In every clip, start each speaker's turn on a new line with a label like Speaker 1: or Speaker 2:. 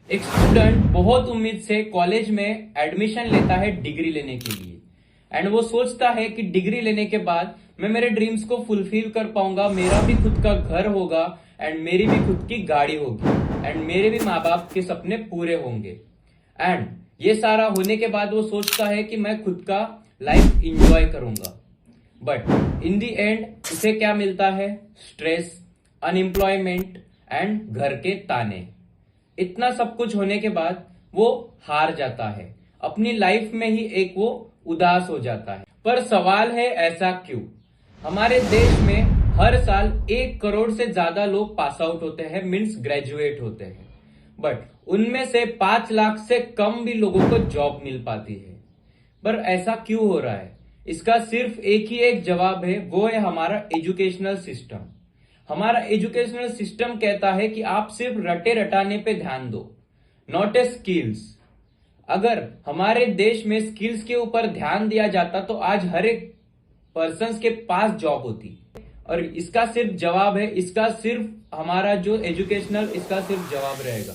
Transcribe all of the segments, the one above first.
Speaker 1: एक स्टूडेंट बहुत उम्मीद से कॉलेज में एडमिशन लेता है डिग्री लेने के लिए एंड वो सोचता है कि डिग्री लेने के बाद मैं मेरे ड्रीम्स को फुलफिल कर पाऊंगा, मेरा भी खुद का घर होगा एंड मेरी भी खुद की गाड़ी होगी एंड मेरे भी माँ बाप के सपने पूरे होंगे। एंड ये सारा होने के बाद वो सोचता है कि मैं खुद का लाइफ इंजॉय करूंगा। बट इन दी एंड उसे क्या मिलता है? स्ट्रेस, अनएम्प्लॉयमेंट एंड घर के ताने। इतना सब कुछ होने के बाद वो हार जाता है, अपनी लाइफ में ही एक वो उदास हो जाता है। पर सवाल है, ऐसा क्यों? हमारे देश में हर साल 1 करोड़ से ज्यादा लोग पास आउट होते हैं, मीन्स ग्रेजुएट होते हैं, बट उनमें से 5 लाख से कम भी लोगों को जॉब मिल पाती है। पर ऐसा क्यों हो रहा है? इसका सिर्फ एक ही एक जवाब है, वो है हमारा एजुकेशनल सिस्टम। हमारा एजुकेशनल सिस्टम कहता है कि आप सिर्फ रटे रटाने पे ध्यान दो, नॉट ए स्किल्स। अगर हमारे देश में स्किल्स के ऊपर ध्यान दिया जाता तो आज हर एक पर्सन के पास जॉब होती। और इसका सिर्फ जवाब है, इसका सिर्फ हमारा जो एजुकेशनल, इसका सिर्फ जवाब रहेगा,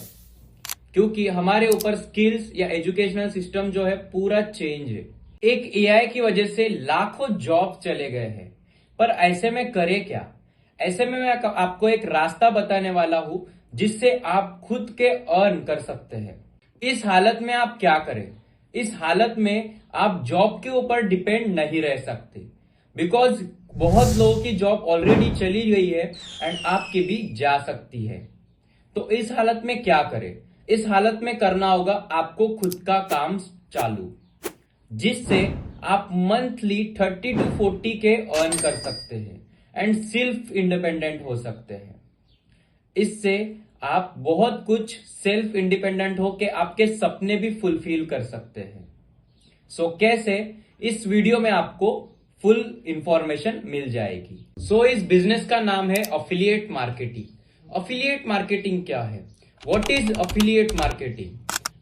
Speaker 1: क्योंकि हमारे ऊपर स्किल्स या एजुकेशनल सिस्टम जो है पूरा चेंज है। एक एआई की वजह से लाखों जॉब चले गए हैं, पर ऐसे में करे क्या? ऐसे में मैं आपको एक रास्ता बताने वाला हूं जिससे आप खुद के अर्न कर सकते हैं। इस हालत में आप क्या करें? इस हालत में आप जॉब के ऊपर डिपेंड नहीं रह सकते, बिकॉज बहुत लोगों की जॉब ऑलरेडी चली गई है एंड आपकी भी जा सकती है। तो इस हालत में क्या करें? इस हालत में करना होगा आपको खुद का काम चालू, जिससे आप मंथली 30 to 40 के अर्न कर सकते हैं एंड सेल्फ इंडिपेंडेंट हो सकते हैं। इससे आप बहुत कुछ सेल्फ इंडिपेंडेंट होके आपके सपने भी फुलफिल कर सकते हैं। सो कैसे? इस वीडियो में आपको फुल इंफॉर्मेशन मिल जाएगी। सो इस बिजनेस का नाम है अफिलिएट मार्केटिंग। अफिलिएट मार्केटिंग क्या है? What is affiliate marketing?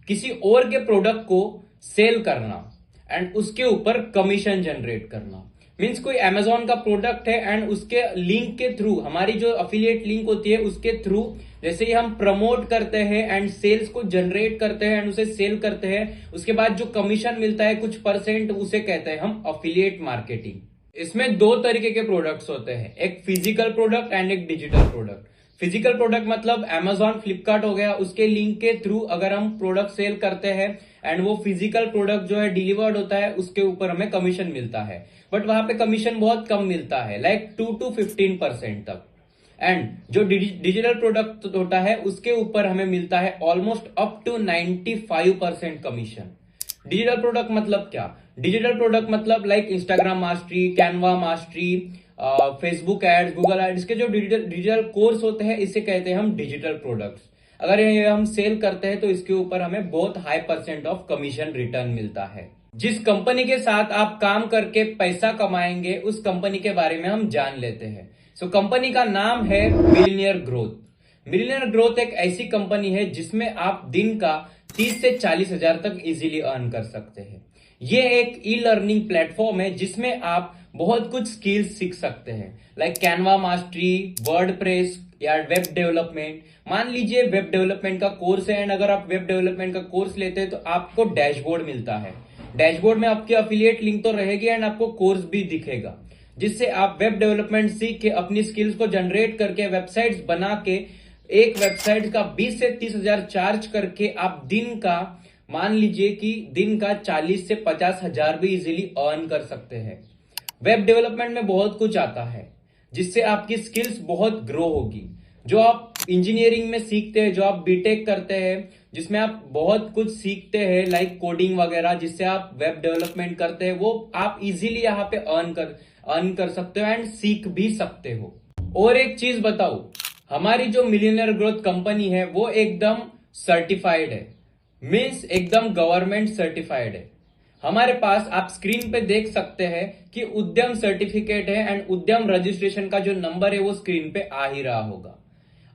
Speaker 1: किसी और के प्रोडक्ट को सेल करना एंड उसके ऊपर कमीशन जनरेट करना। मीन्स कोई अमेजोन का प्रोडक्ट है एंड उसके लिंक के थ्रू, हमारी जो अफिलिएट लिंक होती है उसके थ्रू जैसे ही हम प्रमोट करते हैं एंड सेल्स को जनरेट करते हैं एंड उसे सेल करते हैं, उसके बाद जो कमीशन मिलता है कुछ परसेंट, उसे कहते हैं हम अफिलिएट मार्केटिंग। इसमें 2 तरीके के प्रोडक्ट्स होते हैं, एक फिजिकल प्रोडक्ट एंड एक डिजिटल प्रोडक्ट। फिजिकल प्रोडक्ट मतलब अमेजॉन, फ्लिपकार्ट हो गया, उसके लिंक के थ्रू अगर हम प्रोडक्ट सेल करते हैं एंड वो फिजिकल प्रोडक्ट जो है डिलीवर्ड होता है, उसके ऊपर हमें कमीशन मिलता है। बट वहां पे कमीशन बहुत कम मिलता है, लाइक 2 to 15% तक। एंड जो डिजिटल प्रोडक्ट होता है उसके ऊपर हमें मिलता है almost up to 95% commission. Digital product मतलब क्या? डिजिटल प्रोडक्ट मतलब like Instagram mastery, Canva mastery, Facebook ads, Google ads के जो डिजिटल कोर्स होते हैं, इसे कहते हैं हम डिजिटल प्रोडक्ट्स। अगर ये हम सेल करते हैं तो इसके ऊपर हमें बहुत high percent of commission return मिलता है। जिस कंपनी के साथ आप काम करके पैसा कमाएंगे उस कंपनी के बारे में हम जान लेते हैं। सो कंपनी का नाम है मिलियनियर ग्रोथ। मिलियनियर ग्रोथ एक ऐसी कंपनी है जिसमें आप दिन का 30 से 40 हजार तक इजीली अर्न कर सकते हैं। ये एक ई लर्निंग प्लेटफॉर्म है जिसमें आप बहुत कुछ स्किल्स सीख सकते हैं, लाइक कैनवा मास्टरी, वर्डप्रेस या वेब डेवलपमेंट। मान लीजिए वेब डेवलपमेंट का कोर्स है एंड अगर आप वेब डेवलपमेंट का कोर्स लेते हैं तो आपको डैशबोर्ड मिलता है। डैशबोर्ड में आपकी अफिलिएट लिंक तो रहेगी एंड आपको कोर्स भी दिखेगा, जिससे आप वेब डेवलपमेंट सीख के अपनी स्किल्स को जनरेट करके वेबसाइट्स बना के एक वेबसाइट का 20 से 30 हजार चार्ज करके आप दिन का, मान लीजिए कि दिन का 40 से 50 हजार भी इजीली अर्न कर सकते हैं। वेब डेवलपमेंट में बहुत कुछ आता है जिससे आपकी स्किल्स बहुत ग्रो होगी। जो आप इंजीनियरिंग में सीखते हैं, जो आप बीटेक करते हैं, जिसमें आप बहुत कुछ सीखते हैं लाइक कोडिंग वगैरह, जिससे आप वेब डेवलपमेंट करते हैं, वो आप इजीली यहाँ पे अर्न कर सकते हो एंड सीख भी सकते हो। और एक चीज बताओ, हमारी जो मिलियनियर ग्रोथ कंपनी है वो एकदम सर्टिफाइड है, मीन्स एकदम गवर्नमेंट सर्टिफाइड है। हमारे पास आप स्क्रीन पे देख सकते हैं कि उद्यम सर्टिफिकेट है एंड उद्यम रजिस्ट्रेशन का जो नंबर है वो स्क्रीन पे आ ही रहा होगा।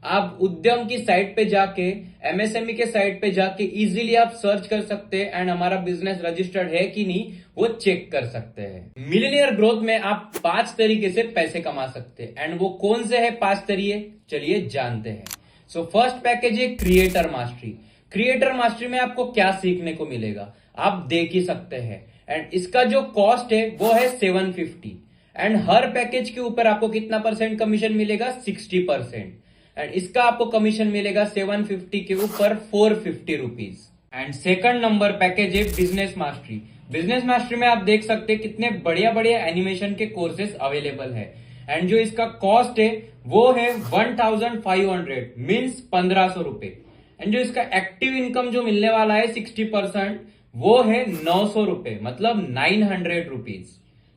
Speaker 1: आप उद्यम की साइट पे जाके, एमएसएमई के साइट पे जाके इजीली आप सर्च कर सकते हैं एंड हमारा बिजनेस रजिस्टर्ड है कि नहीं वो चेक कर सकते हैं। मिलियनियर ग्रोथ में आप 5 तरीके से पैसे कमा सकते हैं एंड वो कौन से है 5 तरीके, चलिए जानते हैं। सो फर्स्ट पैकेज है क्रिएटर मास्टरी। क्रिएटर मास्टरी में आपको क्या सीखने को मिलेगा आप देख ही सकते हैं। एंड इसका जो कॉस्ट है वो है 750 एंड हर पैकेज के ऊपर आपको कितना परसेंट कमीशन मिलेगा 60%। एंड इसका आपको कमीशन मिलेगा 750 के ऊपर 450 rupees. And second number package है बिजनेस मास्टरी। बिजनेस मास्टरी में आप देख सकते हैं कितने बढ़िया बढ़िया एनिमेशन के कोर्सेज अवेलेबल है। एंड जो इसका कॉस्ट है वो है 1500 मीन्स 1500 रुपए। एंड जो इसका एक्टिव इनकम जो मिलने वाला है 60% वो है 900 रुपए, मतलब 900 रुपीज।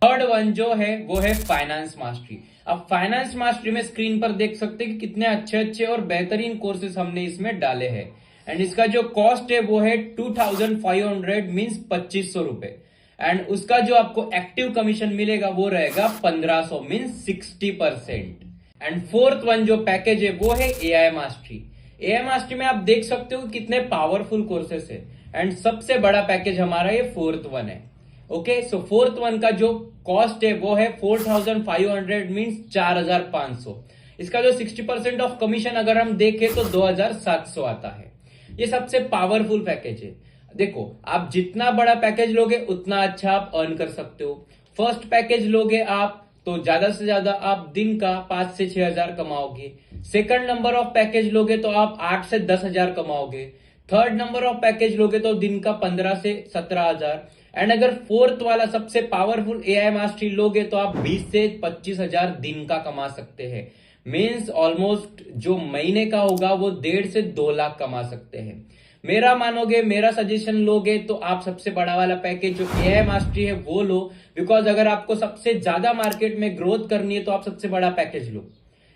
Speaker 1: थर्ड वन जो है वो है फाइनेंस मास्टरी। अब फाइनेंस मास्टरी में स्क्रीन पर देख सकते हैं कि कितने अच्छे अच्छे और बेहतरीन कोर्सेज हमने इसमें डाले हैं। एंड इसका जो कॉस्ट है वो है 2500 मीन्स 2500 रुपए। एंड उसका जो आपको एक्टिव कमीशन मिलेगा वो रहेगा 1500 मीन्स 60%। एंड फोर्थ वन जो पैकेज है वो है एआई मास्टरी। एआई मास्टरी में आप देख सकते हो कितने पावरफुल कोर्सेस है। एंड सबसे बड़ा पैकेज हमारा ये फोर्थ वन है। ओके, सो फोर्थ वन का जो कॉस्ट है वो है 4500 मीन्स 4500। इसका जो 60% ऑफ कमीशन अगर हम देखें तो 2700 आता है। ये सबसे पावरफुल पैकेज है। देखो, आप जितना बड़ा पैकेज लोगे उतना अच्छा आप अर्न कर सकते हो। फर्स्ट पैकेज लोगे आप तो ज्यादा से ज्यादा आप दिन का 5 से 6 हजार कमाओगे। सेकंड नंबर ऑफ पैकेज लोगे तो आप 8 से 10 हजार कमाओगे। थर्ड नंबर ऑफ पैकेज लोगे तो दिन का 15 से 17 हजार। एंड अगर फोर्थ वाला सबसे पावरफुल एआई मास्टरी लोगे तो आप 20 से 25 हजार दिन का कमा सकते हैं। मीन्स ऑलमोस्ट जो महीने का होगा वो 1.5 से 2 लाख कमा सकते हैं। मेरा मानोगे, मेरा सजेशन लोगे तो आप सबसे बड़ा वाला पैकेज जो एआई मास्टरी है वो लो। बिकॉज अगर आपको सबसे ज्यादा मार्केट में ग्रोथ करनी है तो आप सबसे बड़ा पैकेज लो।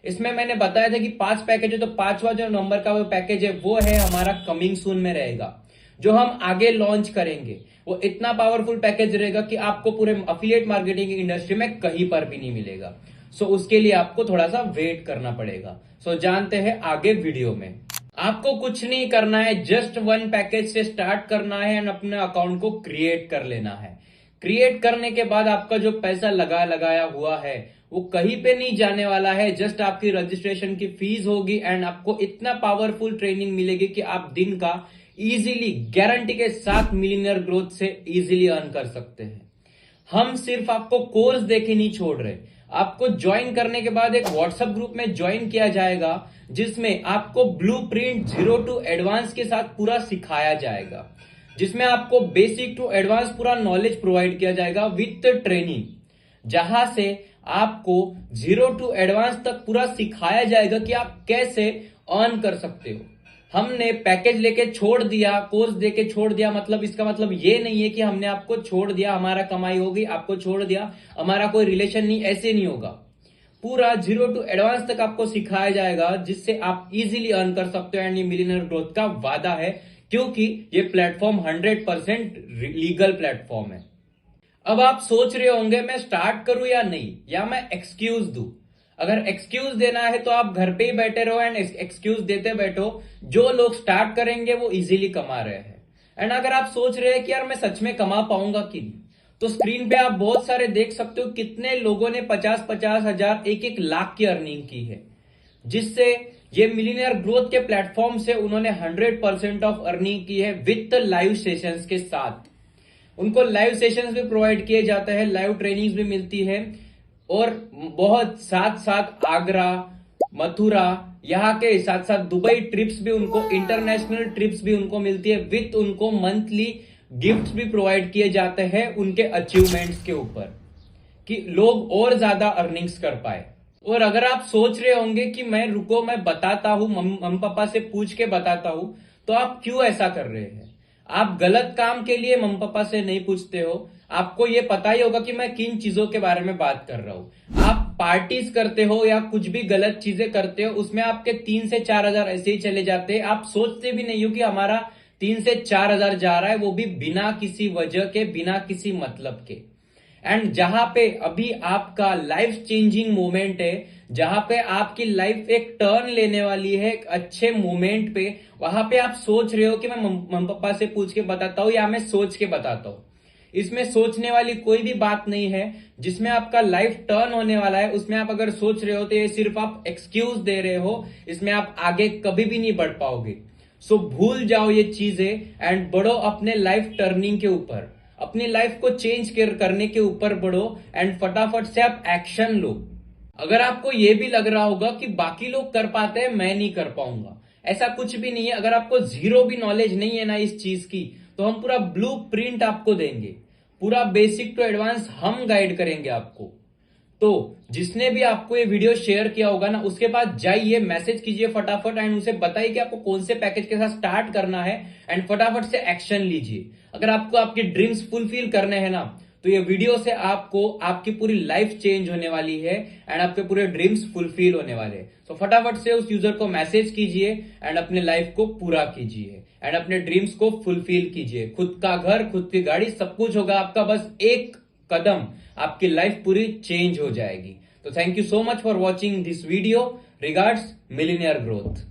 Speaker 1: इसमें मैंने बताया था कि 5 पैकेज है, तो 5वां जो नंबर का वो पैकेज है वो है हमारा कमिंग सून में रहेगा, जो हम आगे लॉन्च करेंगे। वो इतना पावरफुल पैकेज रहेगा कि आपको पूरे अफिलिएट मार्केटिंग इंडस्ट्री में कहीं पर भी नहीं मिलेगा। सो उसके लिए आपको थोड़ा सा वेट करना पड़ेगा। सो जानते हैं आगे वीडियो में। आपको कुछ नहीं करना है, जस्ट वन पैकेज से स्टार्ट करना है एंड अपने अकाउंट को क्रिएट कर लेना है। क्रिएट करने के बाद आपका जो पैसा लगाया हुआ है वो कहीं पे नहीं जाने वाला है। जस्ट आपकी रजिस्ट्रेशन की फीस होगी एंड आपको इतना पावरफुल ट्रेनिंग मिलेगी कि आप दिन का इजीली गारंटी के साथ मिलियनियर ग्रोथ से इजीली अर्न कर सकते हैं। हम सिर्फ आपको कोर्स देके नहीं छोड़ रहे, आपको ज्वाइन करने के बाद एक व्हाट्सएप ग्रुप में ज्वाइन किया जाएगा जिसमें आपको ब्लूप्रिंट 0 टू एडवांस के साथ पूरा सिखाया जाएगा, जिसमें आपको बेसिक टू एडवांस पूरा नॉलेज प्रोवाइड किया जाएगा विथ ट्रेनिंग, जहां से आपको 0 टू एडवांस तक पूरा सिखाया जाएगा कि आप कैसे अर्न कर सकते हो। हमने पैकेज लेके छोड़ दिया, कोर्स देके छोड़ दिया, मतलब इसका मतलब ये नहीं है कि हमने आपको छोड़ दिया, हमारा कमाई होगी आपको छोड़ दिया, हमारा कोई रिलेशन नहीं, ऐसे नहीं होगा। पूरा 0 टू एडवांस तक आपको सिखाया जाएगा जिससे आप इजीली अर्न कर सकते हो। एंड ये मिलियनियर ग्रोथ का वादा है क्योंकि ये प्लेटफॉर्म 100% लीगल प्लेटफॉर्म है। अब आप सोच रहे होंगे मैं स्टार्ट करूं या नहीं, या मैं एक्सक्यूज दूं। अगर एक्सक्यूज देना है तो आप घर पे ही बैठे रहो एंड एक्सक्यूज देते बैठो। जो लोग स्टार्ट करेंगे वो इजीली कमा रहे हैं। एंड अगर आप सोच रहे हैं कि यार मैं सच में कमा पाऊंगा कि नहीं, तो स्क्रीन पे आप बहुत सारे देख सकते हो कितने लोगों ने 50-50 हजार 1-1 लाख की अर्निंग की है, जिससे ये मिलियनियर ग्रोथ के प्लेटफॉर्म से उन्होंने 100% ऑफ अर्निंग की है विथ लाइव सेशंस के साथ। उनको लाइव सेशंस भी प्रोवाइड किए जाते हैं, लाइव ट्रेनिंग्स भी मिलती है और बहुत साथ साथ आगरा, मथुरा, यहाँ के साथ साथ दुबई ट्रिप्स भी उनको, इंटरनेशनल ट्रिप्स भी उनको मिलती है विथ उनको मंथली गिफ्ट्स भी प्रोवाइड किए जाते हैं उनके अचीवमेंट्स के ऊपर, कि लोग और ज्यादा अर्निंग्स कर पाए। और अगर आप सोच रहे होंगे कि मैं बताता हूं, मम्मी पापा से पूछ के बताता हूं, तो आप क्यों ऐसा कर रहे हैं? आप गलत काम के लिए मम्मी पापा से नहीं पूछते हो। आपको ये पता ही होगा कि मैं किन चीजों के बारे में बात कर रहा हूं। आप पार्टीज करते हो या कुछ भी गलत चीजें करते हो, उसमें आपके 3 से 4 हजार ऐसे ही चले जाते हैं। आप सोचते भी नहीं हो कि हमारा 3 से 4 हजार जा रहा है, वो भी बिना किसी वजह के, बिना किसी मतलब के। एंड जहां पे अभी आपका लाइफ चेंजिंग मोमेंट है, जहां पे आपकी लाइफ एक टर्न लेने वाली है एक अच्छे मोमेंट पे, वहां पे आप सोच रहे हो कि मैं मम्मी पापा से पूछ के बताता हूं या मैं सोच के बताता हूं। इसमें सोचने वाली कोई भी बात नहीं है। जिसमें आपका लाइफ टर्न होने वाला है उसमें आप अगर सोच रहे हो तो ये सिर्फ आप एक्सक्यूज दे रहे हो, इसमें आप आगे कभी भी नहीं बढ़ पाओगे। सो भूल जाओ ये चीजें एंड बढ़ो अपने लाइफ टर्निंग के ऊपर, अपनी लाइफ को चेंज करने के ऊपर बढ़ो एंड फटाफट से आप एक्शन लो। अगर आपको ये भी लग रहा होगा कि बाकी लोग कर पाते हैं मैं नहीं कर पाऊंगा, ऐसा कुछ भी नहीं है। अगर आपको जीरो भी नॉलेज नहीं है ना इस चीज की, तो हम पूरा ब्लू प्रिंट आपको देंगे, पूरा बेसिक टू एडवांस हम गाइड करेंगे आपको। तो जिसने भी आपको ये वीडियो शेयर किया होगा ना, उसके पास जाइए, मैसेज कीजिए फटाफट एंड उसे बताइए कि आपको कौन से पैकेज के साथ स्टार्ट करना है एंड फटाफट से एक्शन लीजिए। अगर आपको आपके ड्रीम्स फुलफिल करने हैं ना, तो ये वीडियो से आपको आपकी पूरी लाइफ चेंज होने वाली है एंड आपके पूरे ड्रीम्स फुलफिल होने वाले हैं। तो फटाफट से उस यूजर को मैसेज कीजिए एंड अपने लाइफ को पूरा कीजिए एंड अपने ड्रीम्स को फुलफिल कीजिए। खुद का घर, खुद की गाड़ी, सब कुछ होगा आपका, बस एक कदम आपकी लाइफ पूरी चेंज हो जाएगी। तो thank you so much for watching this video. Regards, millionaire growth.